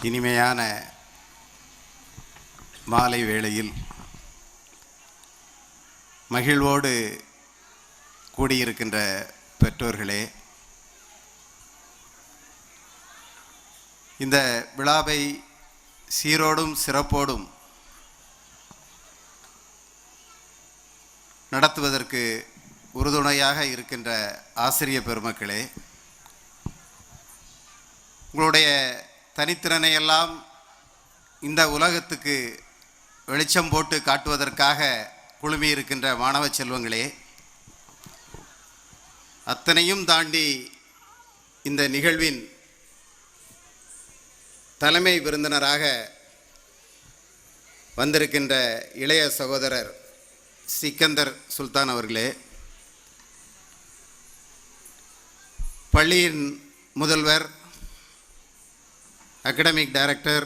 இனிமையான மாலை வேளையில் மகிழ்வோடு கூடியிருக்கின்ற பெற்றோர்களே, இந்த விழாவை சீரோடும் சிறப்போடும் நடத்துவதற்கு உறுதுணையாக இருக்கின்ற ஆசிரிய பெருமக்களே, உங்களுடைய தனித்திறனையெல்லாம் இந்த உலகத்துக்கு வெளிச்சம் போட்டு காட்டுவதற்காக குழுமியிருக்கின்ற மாணவ செல்வங்களே, அத்தனையும் தாண்டி இந்த நிகழ்வின் தலைமை விருந்தினராக வந்திருக்கின்ற இளைய சகோதரர் சிக்கந்தர் சுல்தான் அவர்களே, பள்ளியின் முதல்வர், academic director,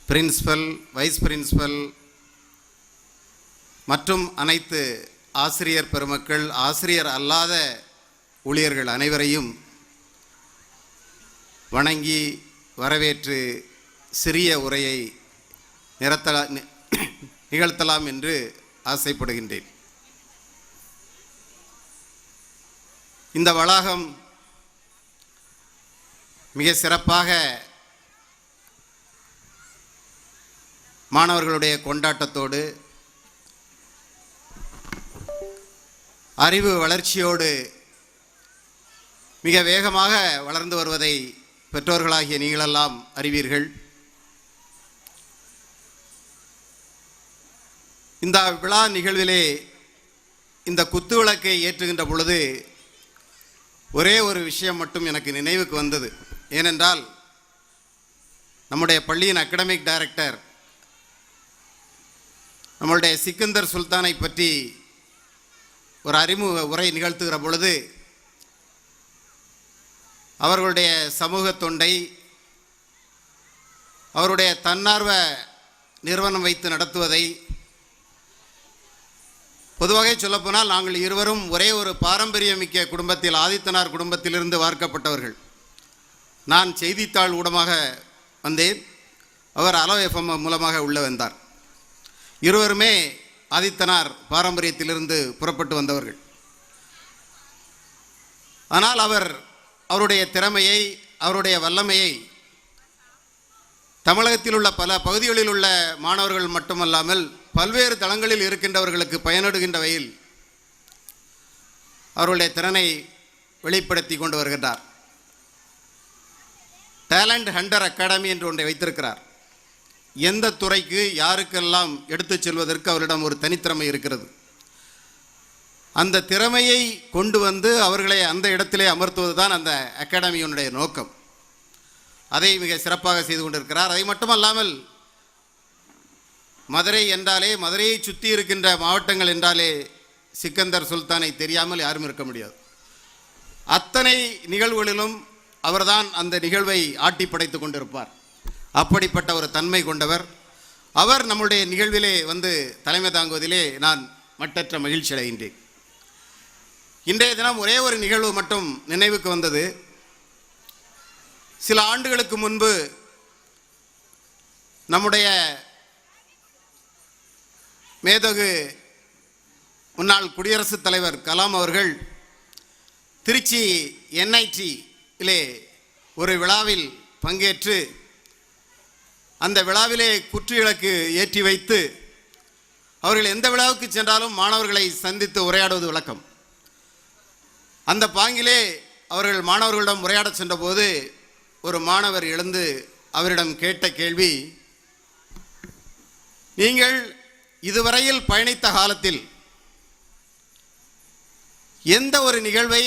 principal, vice principal மற்றும் அனைத்து ஆசிரியர் பெருமக்கள், ஆசிரியர் அல்லாத ஊழியர்கள் அனைவரையும் வணங்கி வரவேற்று சிறிய உரையை நிகழ்த்தலாம் என்று ஆசைப்படுகின்றேன். இந்த வளாகம் மிக சிறப்பாக மாணவர்களுடைய கொண்டாட்டத்தோடு அறிவு வளர்ச்சியோடு மிக வேகமாக வளர்ந்து வருவதை பெற்றோர்களாகிய நீங்களெல்லாம் அறிவீர்கள். இந்த விழா நிகழ்விலே இந்த குத்துவிளக்கை ஏற்றுகின்ற பொழுது ஒரே ஒரு விஷயம் மட்டும் எனக்கு நினைவுக்கு வந்தது. ஏனென்றால் நம்முடைய பள்ளியின் அகடமிக் டைரக்டர் நம்மளுடைய சிக்கந்தர் சுல்தானை பற்றி ஒரு அறிமுக உரை நிகழ்த்துகிற பொழுது அவர்களுடைய சமூக தொண்டை, அவருடைய தன்னார்வ நிறுவனம் வைத்து நடத்துவதை, பொதுவாக சொல்லப்போனால் நாங்கள் இருவரும் ஒரே ஒரு பாரம்பரியமிக்க குடும்பத்தில், ஆதித்தனார் குடும்பத்திலிருந்து வார்க்கப்பட்டவர்கள். நான் செய்தித்தாள் ஊடகமாக வந்தேன், அவர் அலோ எஃப்எம் மூலமாக உள்ள வந்தார். இருவருமே ஆதித்தனார் பாரம்பரியத்திலிருந்து புறப்பட்டு வந்தவர்கள். ஆனால் அவருடைய திறமையை, அவருடைய வல்லமையை தமிழகத்தில் உள்ள பல பகுதிகளில் உள்ள மாணவர்கள் மட்டுமல்லாமல் பல்வேறு தளங்களில் இருக்கின்றவர்களுக்கு பயனடுகின்ற வகையில் அவருடைய திறனை வெளிப்படுத்தி கொண்டு வருகின்றார். டேலண்ட் ஹண்டர் அகாடமி என்று ஒன்றை வைத்திருக்கிறார். எந்த துறைக்கு யாருக்கெல்லாம் எடுத்துச் செல்வதற்கு அவரிடம் ஒரு தனித்திறமை இருக்கிறது. அந்த திறமையை கொண்டு வந்து அவர்களை அந்த இடத்திலே அமர்த்துவது தான் அந்த அகாடமியினுடைய நோக்கம். அதை மிக சிறப்பாக செய்து கொண்டிருக்கிறார். அதை மட்டுமல்லாமல் மதுரை என்றாலே, மதுரையை சுற்றி இருக்கின்ற மாவட்டங்கள் என்றாலே சிக்கந்தர் சுல்தானை தெரியாமல் யாரும் இருக்க முடியாது. அத்தனை நிகழ்வுகளிலும் அவர்தான் அந்த நிகழ்வை ஆட்டி படைத்து கொண்டிருப்பார். அப்படிப்பட்ட ஒரு தன்மை கொண்டவர். அவர் நம்முடைய நிகழ்விலே வந்து தலைமை தாங்குவதிலே நான் மட்டற்ற மகிழ்ச்சி அடைகின்றேன். இன்றைய தினம் ஒரே ஒரு நிகழ்வு மட்டும் நினைவுக்கு வந்தது. சில ஆண்டுகளுக்கு முன்பு நம்முடைய மேதகு முன்னாள் குடியரசுத் தலைவர் கலாம் அவர்கள் திருச்சி NIT-இலே ஒரு விழாவில் பங்கேற்று அந்த விழாவிலே குற்றுவிளக்கு ஏற்றி வைத்து அவர்கள் எந்த விழாவுக்கு சென்றாலும் மாணவர்களை சந்தித்து உரையாடுவது வழக்கம். அந்த பாங்கிலே அவர்கள் மாணவர்களிடம் உரையாட சென்றபோது ஒரு மாணவர் எழுந்து அவரிடம் கேட்ட கேள்வி, நீங்கள் இதுவரையில் பயணித்த காலத்தில் எந்த ஒரு நிகழ்வை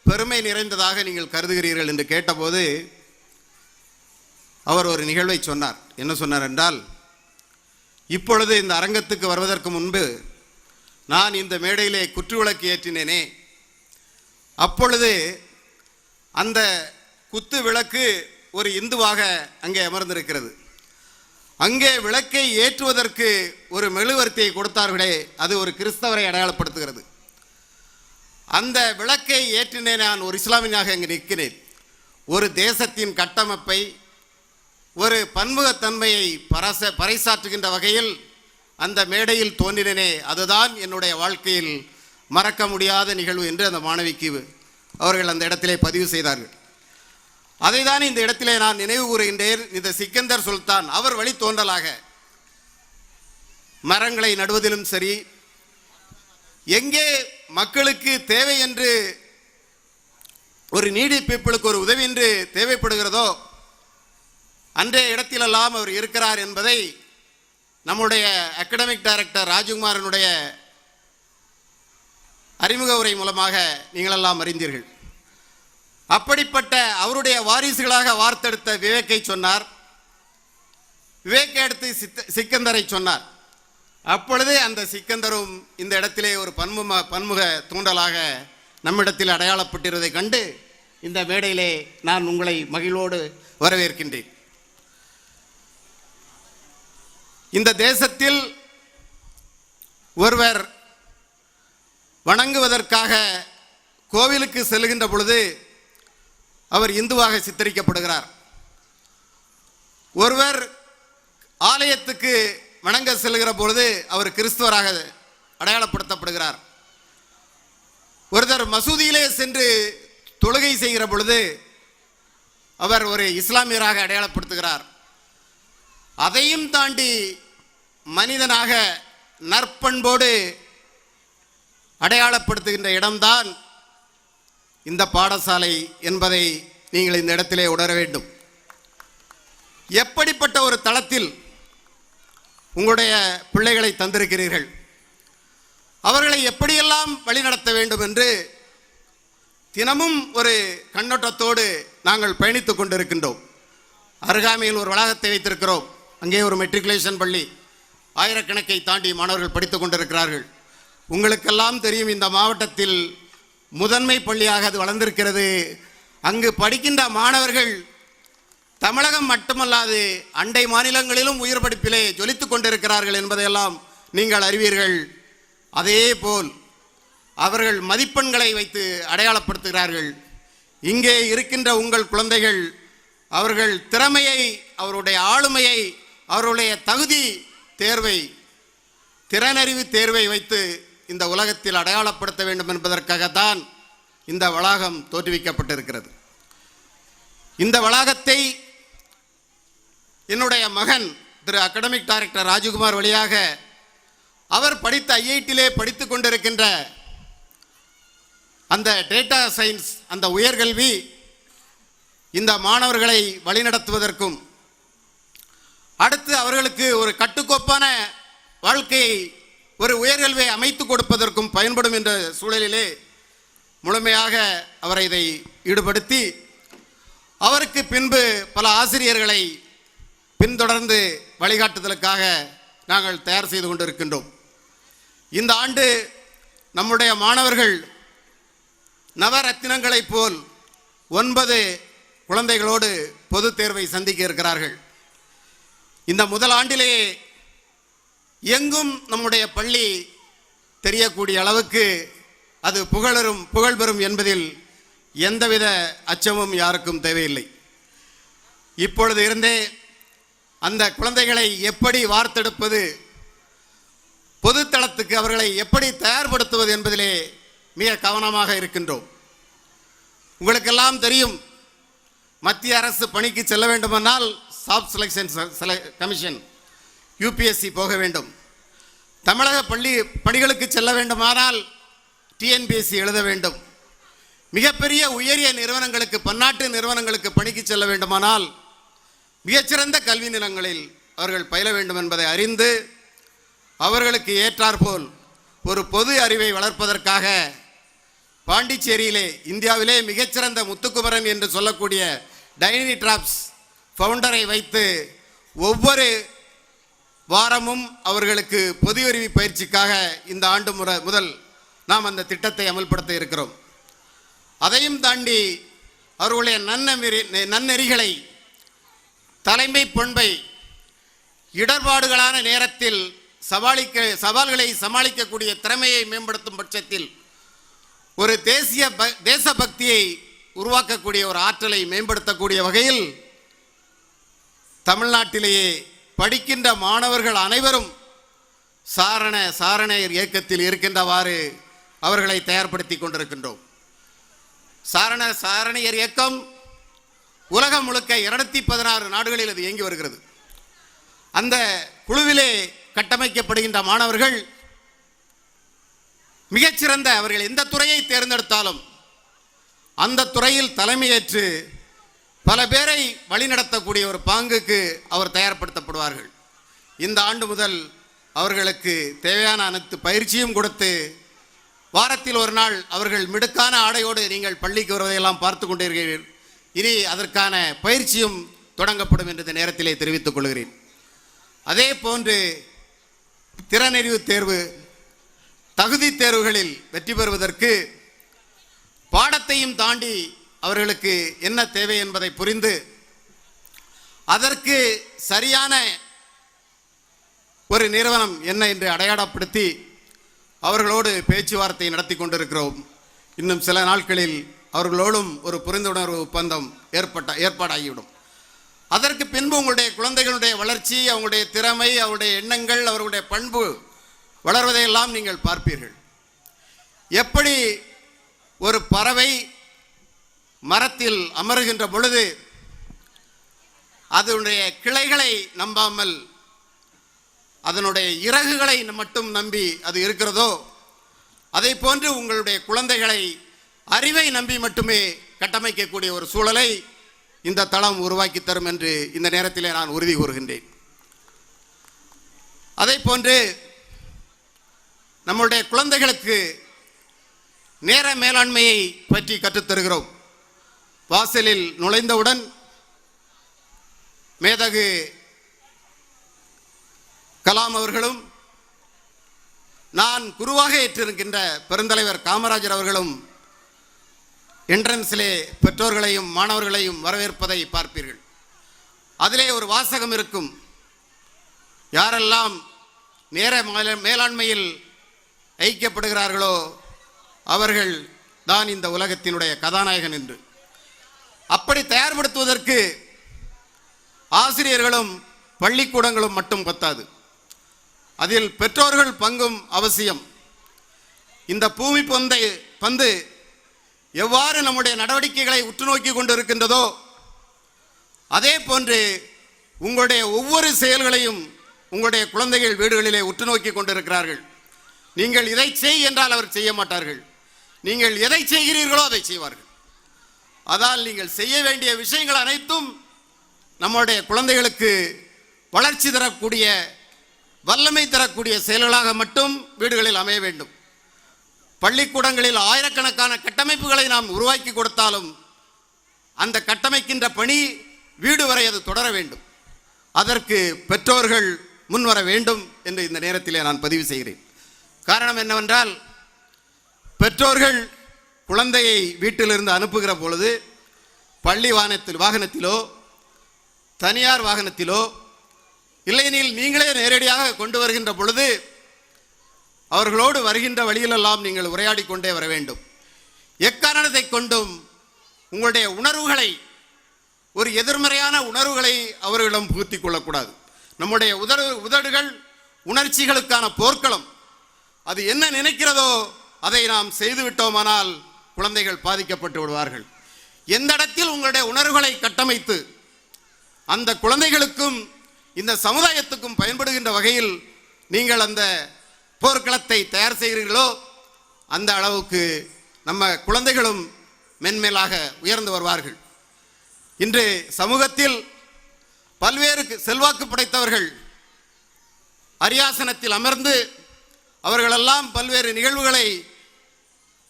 பெருமை நிறைந்ததாக நீங்கள் கருதுகிறீர்கள் என்று கேட்டபோது அவர் ஒரு நிகழ்வை சொன்னார். என்ன சொன்னார் என்றால், இப்பொழுது இந்த அரங்கத்துக்கு வருவதற்கு முன்பு நான் இந்த மேடையிலே குற்றுவிளக்கு ஏற்றினேனே, அப்பொழுது அந்த குத்து விளக்கு ஒரு இந்துவாக அங்கே அமர்ந்திருக்கிறது. அங்கே விளக்கை ஏற்றுவதற்கு ஒரு மெழுகுவர்த்தியை கொடுத்தார்களே, அது ஒரு கிறிஸ்தவரை அடையாளப்படுத்துகிறது. அந்த விளக்கை ஏற்றினே நான் ஒரு இஸ்லாமியனாக அங்கே நிற்கிறேன். ஒரு தேசத்தின் கட்டமைப்பை, ஒரு பன்முகத்தன்மையை பறைசாற்றுகின்ற வகையில் அந்த மேடையில் தோன்றினேனே, அதுதான் என்னுடைய வாழ்க்கையில் மறக்க முடியாத நிகழ்வு என்று அந்த மாணவிக்கு அவர்கள் அந்த இடத்திலே பதிவு செய்தார்கள். அதைதான் இந்த இடத்திலே நான் நினைவு கூறுகின்றேன். இந்த சிக்கந்தர் சுல்தான் அவர் வழி தோன்றலாக மரங்களை நடுவதிலும் சரி, எங்கே மக்களுக்கு தேவை என்று, ஒரு நீடி பீப்புளுக்கு ஒரு உதவி என்று தேவைப்படுகிறதோ அன்றைய இடத்திலெல்லாம் அவர் இருக்கிறார் என்பதை நம்முடைய அகாடமிக் டைரக்டர் ராஜ்குமாரனுடைய அறிமுக உரை மூலமாக நீங்களெல்லாம் அறிந்தீர்கள். அப்படிப்பட்ட அவருடைய வாரிசுகளாக வார்த்தெடுத்த விவேக்கை சொன்னார், விவேக்கை அடுத்து சிக்கந்தரை சொன்னார். அப்பொழுதே அந்த சிக்கந்தரும் இந்த இடத்திலே ஒரு பன்முக தூண்டலாக நம்மிடத்தில் அடையாளப்பட்டிருவதை கண்டு இந்த மேடையிலே நான் உங்களை மகிழ்வோடு வரவேற்கின்றேன். இந்த தேசத்தில் ஒருவர் வணங்குவதற்காக கோவிலுக்கு செல்கின்ற பொழுது அவர் இந்துவாக சித்தரிக்கப்படுகிறார். ஒருவர் ஆலயத்துக்கு வணங்க செல்கிற பொழுது அவர் கிறிஸ்துவராக அடையாளப்படுத்தப்படுகிறார். ஒருத்தர் மசூதியிலே சென்று தொழுகை செய்கிற பொழுது அவர் ஒரு இஸ்லாமியராக அடையாளப்படுத்துகிறார். அதையும் தாண்டி மனிதனாக நற்பண்போடு அடையாளப்படுத்துகின்ற இடம்தான் இந்த பாடசாலை என்பதை நீங்கள் இந்த இடத்திலே உணர வேண்டும். எப்படிப்பட்ட ஒரு தளத்தில் உங்களுடைய பிள்ளைகளை தந்திருக்கிறீர்கள், அவர்களை எப்படியெல்லாம் வழிநடத்த வேண்டும் என்று தினமும் ஒரு கண்ணோட்டத்தோடு நாங்கள் பயணித்துக் கொண்டிருக்கின்றோம். அருகாமையில் ஒரு வளாகத்தை வைத்திருக்கிறோம். அங்கே ஒரு மெட்ரிகுலேஷன் பள்ளி, ஆயிரக்கணக்கை தாண்டி மாணவர்கள் படித்துக் கொண்டிருக்கிறார்கள். உங்களுக்கெல்லாம் தெரியும், இந்த மாவட்டத்தில் முதன்மை பள்ளியாக அது வளர்ந்திருக்கிறது. அங்கு படிக்கின்ற மாணவர்கள் தமிழகம் மட்டுமல்லாது அண்டை மாநிலங்களிலும் உயர் படிப்பிலே ஜொலித்துக் கொண்டிருக்கிறார்கள் என்பதையெல்லாம் நீங்கள் அறிவீர்கள். அதே போல் அவர்கள் மதிப்பெண்களை வைத்து அடையாளப்படுத்துகிறார்கள். இங்கே இருக்கின்ற உங்கள் குழந்தைகள் அவர்கள் திறமையை, அவருடைய ஆளுமையை, அவருடைய தகுதி தேர்வை, திறனறிவு தேர்வை வைத்து இந்த உலகத்தில் அடையாளப்படுத்த வேண்டும் என்பதற்காகத்தான் இந்த வளாகம் தோற்றுவிக்கப்பட்டிருக்கிறது. இந்த வளாகத்தை என்னுடைய மகன் திரு அகாடமிக் டைரக்டர் ராஜ்குமார் வழியாக அவர் படித்த ஐஐடியிலே படித்துக் கொண்டிருக்கின்ற அந்த டேட்டா சயின்ஸ், அந்த உயர்கல்வி இந்த மாணவர்களை வழிநடத்துவதற்கும் அடுத்து அவர்களுக்கு ஒரு கட்டுக்கோப்பான வாழ்க்கையை, ஒரு உயர்கல்வியை அமைத்து கொடுப்பதற்கும் பயன்படும் என்ற சூழலிலே முழுமையாக அவரை இதை ஈடுபடுத்தி அவருக்கு பின்பு பல ஆசிரியர்களை பின்தொடர்ந்து வழிகாட்டுதலுக்காக நாங்கள் தயார் செய்து கொண்டிருக்கின்றோம். இந்த ஆண்டு நம்முடைய மாணவர்கள் நவரத்தினங்களைப் போல் 9 குழந்தைகளோடு பொது தேர்வை சந்திக்க இருக்கிறார்கள். இந்த முதல் ஆண்டிலேயே எங்கும் நம்முடைய பள்ளி தெரியக்கூடிய அளவுக்கு அது புகழ் பெறும் என்பதில் எந்தவித அச்சமும் யாருக்கும் தேவையில்லை. இப்பொழுது இருந்தே அந்த குழந்தைகளை எப்படி வார்த்தெடுப்பது, பொதுத்தளத்துக்கு அவர்களை எப்படி தயார்படுத்துவது என்பதிலே மிக கவனமாக இருக்கின்றோம். உங்களுக்கெல்லாம் தெரியும், மத்திய அரசு பணிக்கு செல்ல வேண்டுமானால் ஸ்டாஃப் செலெக்ஷன் கமிஷன் யூபிஎஸ்சி போக வேண்டும். தமிழக பணிகளுக்கு செல்ல வேண்டுமானால் டிஎன்பிஎஸ்சி எழுத வேண்டும். மிகப்பெரிய உயரிய நிறுவனங்களுக்கு, பன்னாட்டு நிறுவனங்களுக்கு பணிக்கு செல்ல வேண்டுமானால் மிகச்சிறந்த கல்வி நிலங்களில் அவர்கள் பயில வேண்டும் என்பதை அறிந்து அவர்களுக்கு ஏற்றாற்போல் ஒரு பொது அறிவை வளர்ப்பதற்காக பாண்டிச்சேரியிலே இந்தியாவிலே மிகச்சிறந்த முத்துக்குமரன் என்று சொல்லக்கூடிய டைனி டிராப்ஸ் ஃபவுண்டரை வைத்து ஒவ்வொரு வாரமும் அவர்களுக்கு பொது அறிவு பயிற்சிக்காக இந்த ஆண்டு முதல் நாம் அந்த திட்டத்தை அமல்படுத்த இருக்கிறோம். அதையும் தாண்டி அவர்களுடைய நன்னெறிகளை, தலைமை பண்பை, இடர்பாடுகளான நேரத்தில் சவால்களை சமாளிக்கக்கூடிய திறமையை மேம்படுத்தும் பட்சத்தில் ஒரு தேசபக்தியை உருவாக்கக்கூடிய ஒரு ஆற்றலை மேம்படுத்தக்கூடிய வகையில் தமிழ்நாட்டிலேயே படிக்கின்ற மாணவர்கள் அனைவரும் சாரணர் இயக்கத்தில் இருக்கின்றவாறு அவர்களை தயார்படுத்தி கொண்டிருக்கின்றோம். சாரணியர் இயக்கம் உலகம் முழுக்க 216 நாடுகளில் அது இயங்கி வருகிறது. அந்த குழுவிலே கட்டமைக்கப்படுகின்ற மாணவர்கள் மிகச்சிறந்த, அவர்கள் எந்த துறையை தேர்ந்தெடுத்தாலும் அந்த துறையில் தலைமையேற்று பல பேரை வழிநடத்தக்கூடிய ஒரு பாங்குக்கு அவர் தயார்படுத்தப்படுவார்கள். இந்த ஆண்டு முதல் அவர்களுக்கு தேவையான அனைத்து பயிற்சியும் கொடுத்து வாரத்தில் ஒரு நாள் அவர்கள் மிடுக்கான ஆடையோடு நீங்கள் பள்ளிக்கு வருவதையெல்லாம் பார்த்து கொண்டிருக்கிறீர்கள். இனி அதற்கான பயிற்சியும் தொடங்கப்படும் என்று இந்த நேரத்திலே தெரிவித்துக் கொள்கிறேன். அதே போன்று திறனறிவு தேர்வு, தகுதி தேர்வுகளில் வெற்றி பெறுவதற்கு பாடத்தையும் தாண்டி அவர்களுக்கு என்ன தேவை என்பதை புரிந்து அதற்கு சரியான ஒரு நிறுவனம் என்ன என்று அடையாளப்படுத்தி அவர்களோடு பேச்சுவார்த்தை நடத்தி கொண்டிருக்கிறோம். இன்னும் சில நாட்களில் அவர்களோடும் ஒரு புரிந்துணர்வு ஒப்பந்தம் ஏற்பாடாகிவிடும். அதற்கு பின்பு உங்களுடைய குழந்தைகளுடைய வளர்ச்சி, அவங்களுடைய திறமை, அவருடைய எண்ணங்கள், அவர்களுடைய பண்பு வளர்வதையெல்லாம் நீங்கள் பார்ப்பீர்கள். எப்படி ஒரு பறவை மரத்தில் அமருகின்ற பொழுது அதனுடைய கிளைகளை நம்பாமல் அதனுடைய இறகுகளை மட்டும் நம்பி அது இருக்கிறதோ, அதை போன்று உங்களுடைய குழந்தைகளை அறிவை நம்பி மட்டுமே கட்டமைக்கக்கூடிய ஒரு சூழலை இந்த தளம் உருவாக்கி தரும் என்று இந்த நேரத்திலே நான் உறுதி கூறுகின்றேன். அதை போன்று நம்முடைய குழந்தைகளுக்கு நேர மேலாண்மையை பற்றி கற்றுத்தருகிறோம். வாசலில் நுழைந்தவுடன் மேதகு கலாம் அவர்களும் நான் குருவாக ஏற்றிருக்கின்ற பெருந்தலைவர் காமராஜர் அவர்களும் என்ட்ரன்ஸிலே பெற்றோர்களையும் மாணவர்களையும் வரவேற்பதை பார்ப்பீர்கள். அதிலே ஒரு வாசகம் இருக்கும், யாரெல்லாம் நேர மேலாண்மையில் ஐக்கியப்படுகிறார்களோ அவர்கள் தான் இந்த உலகத்தினுடைய கதாநாயகன் என்று. அப்படி தயார்படுத்துவதற்கு ஆசிரியர்களும் பள்ளிக்கூடங்களும் மட்டும் பத்தாது, அதில் பெற்றோர்கள் பங்கும் அவசியம். இந்த பூமி பந்து எவ்வாறு நம்முடைய நடவடிக்கைகளை உற்று நோக்கி கொண்டிருக்கின்றதோ அதே போன்று உங்களுடைய ஒவ்வொரு செயல்களையும் உங்களுடைய குழந்தைகள் வீடுகளிலே உற்று நோக்கி கொண்டிருக்கிறார்கள். நீங்கள் இதை செய் என்றால் அவர் செய்ய மாட்டார்கள், நீங்கள் எதை செய்கிறீர்களோ அதை செய்வார்கள். அதால் நீங்கள் செய்ய வேண்டிய விஷயங்கள் அனைத்தும் நம்முடைய குழந்தைகளுக்கு வளர்ச்சி தரக்கூடிய, வல்லமை தரக்கூடிய செயல்களாக மட்டும் வீடுகளில் அமைய வேண்டும். பள்ளிக்கூடங்களில் ஆயிரக்கணக்கான கட்டமைப்புகளை நாம் உருவாக்கி கொடுத்தாலும் அந்த கட்டமைக்கின்ற பணி வீடு வரை அது தொடர வேண்டும். அதற்கு பெற்றோர்கள் முன்வர வேண்டும் என்று இந்த நேரத்திலே நான் பதிவு செய்கிறேன். காரணம் என்னவென்றால், பெற்றோர்கள் குழந்தையை வீட்டிலிருந்து அனுப்புகிற பொழுது பள்ளி வாகனத்திலோ தனியார் வாகனத்திலோ இல்லையெனில் நீங்களே நேரடியாக கொண்டு வருகின்ற பொழுது அவர்களோடு வருகின்ற வழியிலெல்லாம் நீங்கள் உரையாடி கொண்டே வர வேண்டும். எக்காரணத்தை கொண்டும் உங்களுடைய உணர்வுகளை, ஒரு எதிர்மறையான உணர்வுகளை அவர்களிடம் புகுத்தி கொள்ளக்கூடாது. நம்முடைய உதடுகள் உணர்ச்சிகளுக்கான போர்க்களம். அது என்ன நினைக்கிறதோ அதை நாம் செய்துவிட்டோமானால் குழந்தைகள் பாதிக்கப்பட்டு விடுவார்கள். எந்த இடத்தில் உங்களுடைய உணர்வுகளை கட்டமைத்து அந்த குழந்தைகளுக்கும் இந்த சமுதாயத்துக்கும் பயன்படுகின்ற வகையில் நீங்கள் அந்த போர்க்களத்தை தயார் செய்கிறீர்களோ அந்த அளவுக்கு நம்ம குழந்தைகளும் மென்மேலாக உயர்ந்து வருவார்கள். இன்று சமூகத்தில் பல்வேறு செல்வாக்கு படைத்தவர்கள் அரியாசனத்தில் அமர்ந்து அவர்களெல்லாம் பல்வேறு நிகழ்வுகளை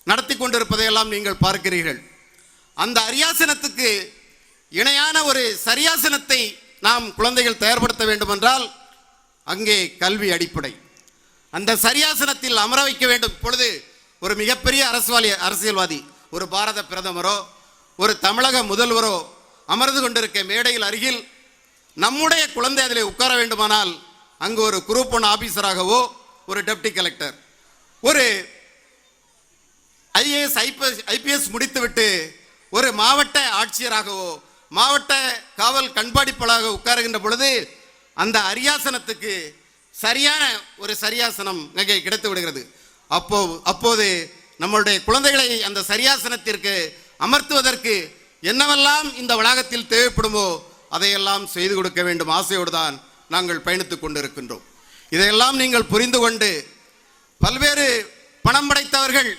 நடத்தி கொண்டிருப்பதையெல்லாம் நீங்கள் பார்க்கிறீர்கள். அந்த அரியாசனத்துக்கு இணையான ஒரு சரியாசனத்தை நாம் குழந்தைகள் தயார்படுத்த வேண்டுமென்றால் அங்கே கல்வி அடிப்படை. அந்த சரியாசனத்தில் அமர வைக்க வேண்டும். இப்பொழுது ஒரு மிகப்பெரிய அரசியல்வாதி, ஒரு பாரத பிரதமரோ ஒரு தமிழக முதல்வரோ அமர்ந்து கொண்டிருக்க மேடையில் அருகில் நம்முடைய குழந்தை அதில் உட்கார வேண்டுமானால் அங்கு ஒரு குரூப் 1 ஆபீசராகவோ, ஒரு டெப்டி கலெக்டர், ஒரு IAS IPS முடித்துவிட்டு ஒரு மாவட்ட ஆட்சியராகவோ மாவட்ட காவல் கண்காணிப்பாளராக உட்காருகின்ற பொழுது அந்த அரியாசனத்துக்கு சரியான ஒரு சரியாசனம் அங்கே கிடைத்து விடுகிறது. அப்போது நம்மளுடைய குழந்தைகளை அந்த சரியாசனத்திற்கு அமர்த்துவதற்கு என்னவெல்லாம் இந்த வளாகத்தில் தேவைப்படுமோ அதையெல்லாம் செய்து கொடுக்க வேண்டும் ஆசையோடு தான் நாங்கள் பயணித்துக் கொண்டிருக்கின்றோம். இதையெல்லாம் நீங்கள் புரிந்து கொண்டு பல்வேறு பணம் படைத்தவர்கள்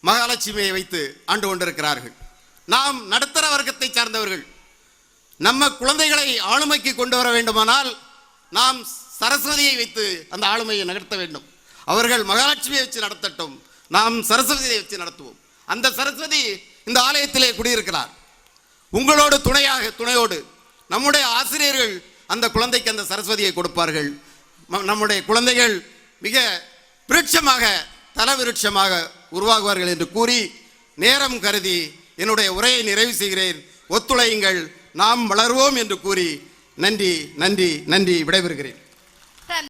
மகாலட்சுமியை வைத்து ஆண்டு கொண்டிருக்கிறார்கள். நாம் நடுத்தர வர்க்கத்தை சார்ந்தவர்கள். நம்ம குழந்தைகளை ஆளுமைக்கு கொண்டு வர வேண்டுமானால் நாம் சரஸ்வதியை வைத்து அந்த ஆளுமையை நடத்த வேண்டும். அவர்கள் மகாலட்சுமியை வச்சு நடத்தட்டும், நாம் சரஸ்வதியை வச்சு நடத்துவோம். அந்த சரஸ்வதி இந்த ஆலயத்திலே குடியிருக்கிறார். உங்களோடு துணையோடு நம்முடைய ஆசிரியர்கள் அந்த குழந்தைக்கு அந்த சரஸ்வதியை கொடுப்பார்கள். நம்முடைய குழந்தைகள் மிக விருட்சமாக தலவிருட்சமாக உருவாகுவார்கள் என்று கூறி நேரம் கருதி என்னுடைய உரையை நிறைவு செய்கிறேன். ஒத்துழையுங்கள், நாம் வளருவோம் என்று கூறி நன்றி விடைபெறுகிறேன்.